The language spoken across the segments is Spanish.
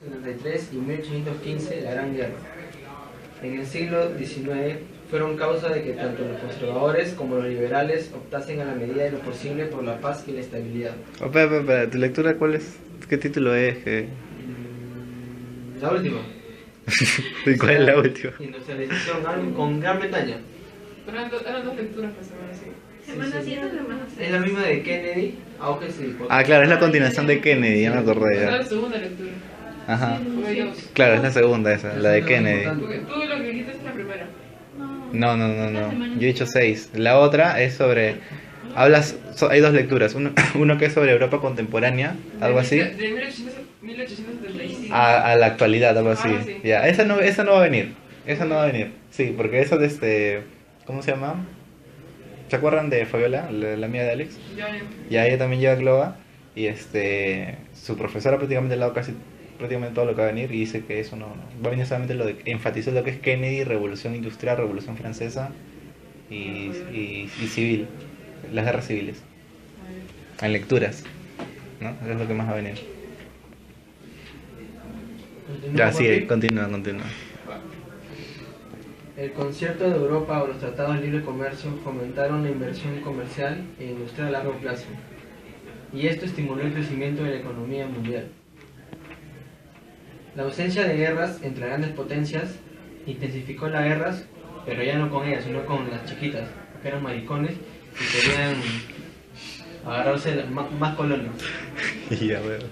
1973 y 1815 la Gran Guerra. En el siglo XIX fueron causa de que tanto los conservadores como los liberales optasen a la medida de lo posible por la paz y la estabilidad. Espera, ¿tu lectura cuál es? ¿Qué título es? La última. ¿Y cuál es la última? Industrialización con Gran Bretaña. Pero eran dos lecturas que semana sí. Semana 7 o semana 6. Es la misma de Kennedy, auge y Ah, claro, es la continuación de Kennedy, ya me acordé Era ya. la segunda lectura. Ajá. Porque yo. Claro, es la segunda esa, la de Kennedy. Porque tú lo que dijiste es la primera. No. Yo he dicho 6. La otra es sobre... hay dos lecturas. Uno que es sobre Europa contemporánea, algo así. De 1875. A la actualidad, algo así. Ah, sí. Ya, esa no va a venir. Esa no va a venir. Sí, porque esa de ¿cómo se llama? ¿Se acuerdan de Fabiola, la amiga de Alex? Ya. Ya ella también lleva Glova y su profesora prácticamente le ha dado casi prácticamente todo lo que va a venir y dice que eso no va a venir solamente lo de enfatizar lo que es Kennedy, revolución industrial, revolución francesa y civil, las guerras civiles, en lecturas, ¿no? Eso es lo que más va a venir. Ya, sigue, continúa. El Concierto de Europa o los Tratados de Libre Comercio fomentaron la inversión comercial e industrial a largo plazo, y esto estimuló el crecimiento de la economía mundial. La ausencia de guerras entre grandes potencias intensificó las guerras, pero ya no con ellas, sino con las chiquitas, que eran maricones y querían agarrarse más colonias. Ya, bueno.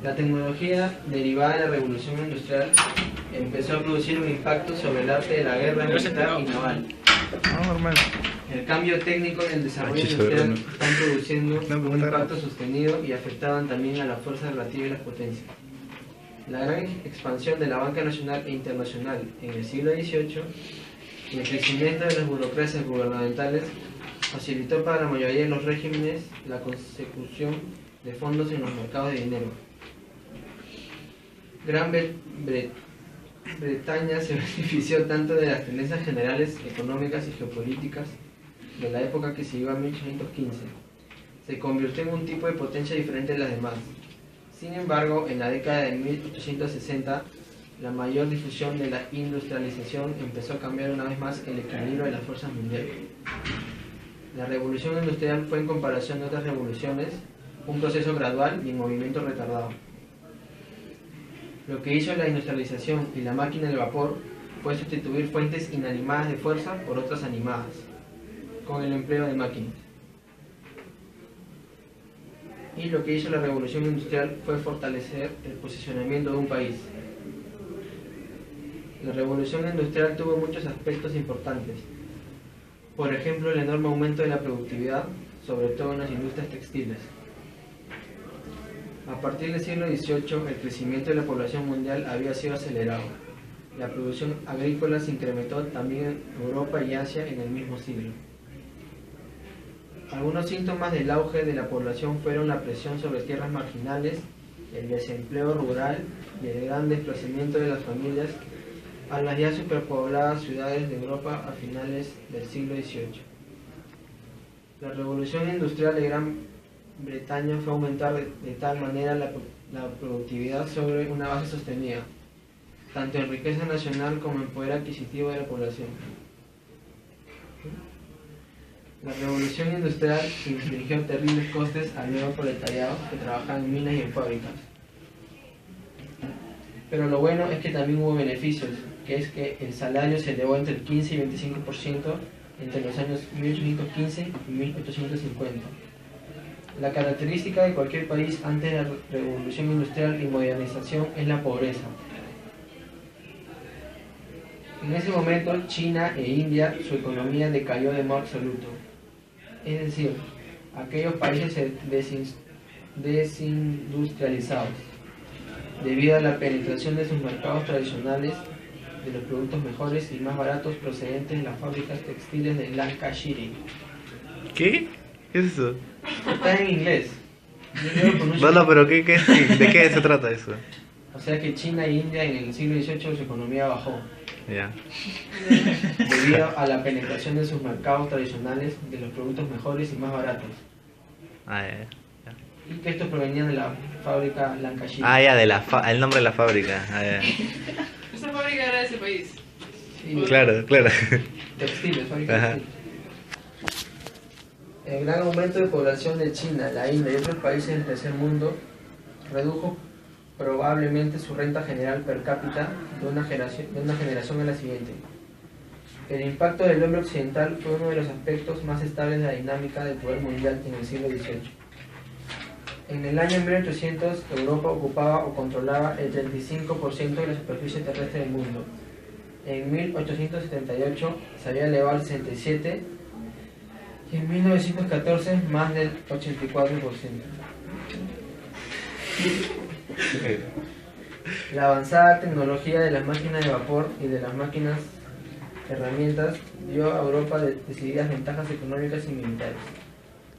La tecnología derivada de la revolución industrial empezó a producir un impacto sobre el arte de la guerra militar y naval. Normal. El cambio técnico en el desarrollo industrial están produciendo un impacto sostenido y afectaban también a la fuerza relativa y las potencias. La gran expansión de la banca nacional e internacional en el siglo XVIII y el crecimiento de las burocracias gubernamentales facilitó para la mayoría de los regímenes la consecución de fondos en los mercados de dinero. Gran Bretaña se benefició tanto de las tendencias generales económicas y geopolíticas de la época que siguió a 1815. Se convirtió en un tipo de potencia diferente de las demás. Sin embargo, en la década de 1860, la mayor difusión de la industrialización empezó a cambiar una vez más el equilibrio de las fuerzas mundiales. La revolución industrial fue, en comparación de otras revoluciones, un proceso gradual y en movimiento retardado. Lo que hizo la industrialización y la máquina del vapor fue sustituir fuentes inanimadas de fuerza por otras animadas, con el empleo de máquinas. Y lo que hizo la revolución industrial fue fortalecer el posicionamiento de un país. La revolución industrial tuvo muchos aspectos importantes. Por ejemplo, el enorme aumento de la productividad, sobre todo en las industrias textiles. A partir del siglo XVIII, el crecimiento de la población mundial había sido acelerado. La producción agrícola se incrementó también en Europa y Asia en el mismo siglo. Algunos síntomas del auge de la población fueron la presión sobre tierras marginales, el desempleo rural y el gran desplazamiento de las familias a las ya superpobladas ciudades de Europa a finales del siglo XVIII. La revolución industrial de Gran Bretaña fue aumentar de tal manera la productividad sobre una base sostenida, tanto en riqueza nacional como en poder adquisitivo de la población. La revolución industrial infligió terribles costes al nuevo proletariado que trabajaba en minas y en fábricas. Pero lo bueno es que también hubo beneficios, que es que el salario se elevó entre el 15 y 25% entre los años 1815 y 1850. La característica de cualquier país antes de la revolución industrial y modernización es la pobreza. En ese momento, China e India, su economía decayó de modo absoluto. Es decir, aquellos países desindustrializados, debido a la penetración de sus mercados tradicionales de los productos mejores y más baratos procedentes de las fábricas textiles de Lancashire. ¿Qué? ¿Qué es eso? Está en inglés. No, pero ¿de qué se trata eso? O sea que China e India en el siglo XVIII su economía bajó. Ya. Debido a la penetración de sus mercados tradicionales de los productos mejores y más baratos. Ya. y que estos provenían de la fábrica Lancashire. Ah, ya, el nombre de la fábrica. Ah, ya. Esa fábrica era de ese país. Sí, Claro, claro. textiles, fábrica Ajá. textil. El gran aumento de población de China, la India y otros países del tercer mundo redujo probablemente su renta general per cápita de una generación a la siguiente. El impacto del hombre occidental fue uno de los aspectos más estables de la dinámica del poder mundial en el siglo XVIII. En el año 1800, Europa ocupaba o controlaba el 35% de la superficie terrestre del mundo. En 1878 se había elevado al 67% y en 1914 más del 84%. La avanzada tecnología de las máquinas de vapor y de las máquinas herramientas dio a Europa decididas ventajas económicas y militares.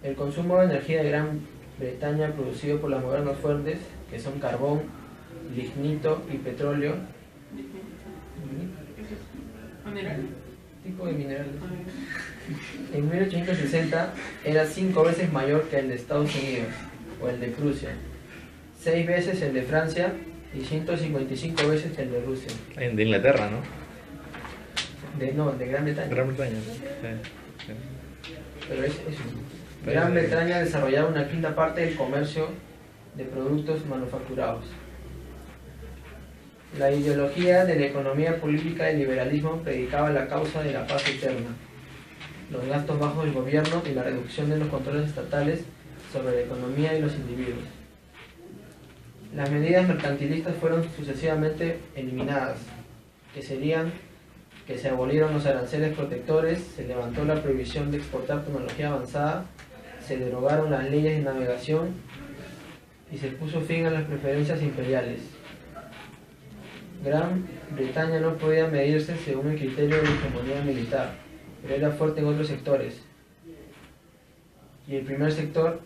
El consumo de energía de Gran Bretaña producido por las modernas fuentes, que son carbón, lignito y petróleo, Mineral. tipo de minerales, en 1860 era 5 veces mayor que el de Estados Unidos o el de Prusia, 6 veces el de Francia y 155 veces el de Rusia. De Inglaterra, ¿no? De Gran Bretaña. Gran Bretaña. Sí. Pero es eso. Gran Bretaña desarrollaba una quinta parte del comercio de productos manufacturados. La ideología de la economía política del liberalismo predicaba la causa de la paz eterna, los gastos bajos del gobierno y la reducción de los controles estatales sobre la economía y los individuos. Las medidas mercantilistas fueron sucesivamente eliminadas, que se abolieron los aranceles protectores, se levantó la prohibición de exportar tecnología avanzada, se derogaron las leyes de navegación y se puso fin a las preferencias imperiales. Gran Bretaña no podía medirse según el criterio de la hegemonía militar, pero era fuerte en otros sectores. Y el primer sector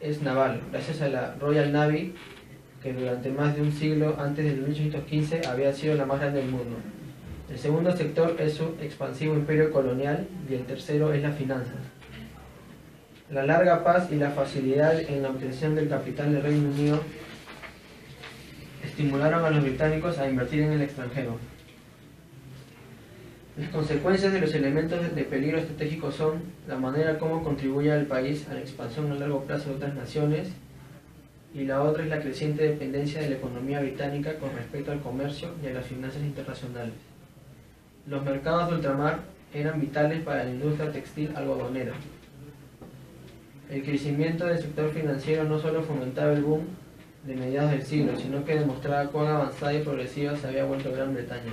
es naval, gracias a la Royal Navy, que durante más de un siglo antes del 1815 había sido la más grande del mundo. El segundo sector es su expansivo imperio colonial y el tercero es la finanza. La larga paz y la facilidad en la obtención del capital del Reino Unido estimularon a los británicos a invertir en el extranjero. Las consecuencias de los elementos de peligro estratégico son la manera como contribuye al país a la expansión a largo plazo de otras naciones, y la otra es la creciente dependencia de la economía británica con respecto al comercio y a las finanzas internacionales. Los mercados de ultramar eran vitales para la industria textil algodonera. El crecimiento del sector financiero no solo fomentaba el boom de mediados del siglo, sino que demostraba cuán avanzada y progresiva se había vuelto Gran Bretaña.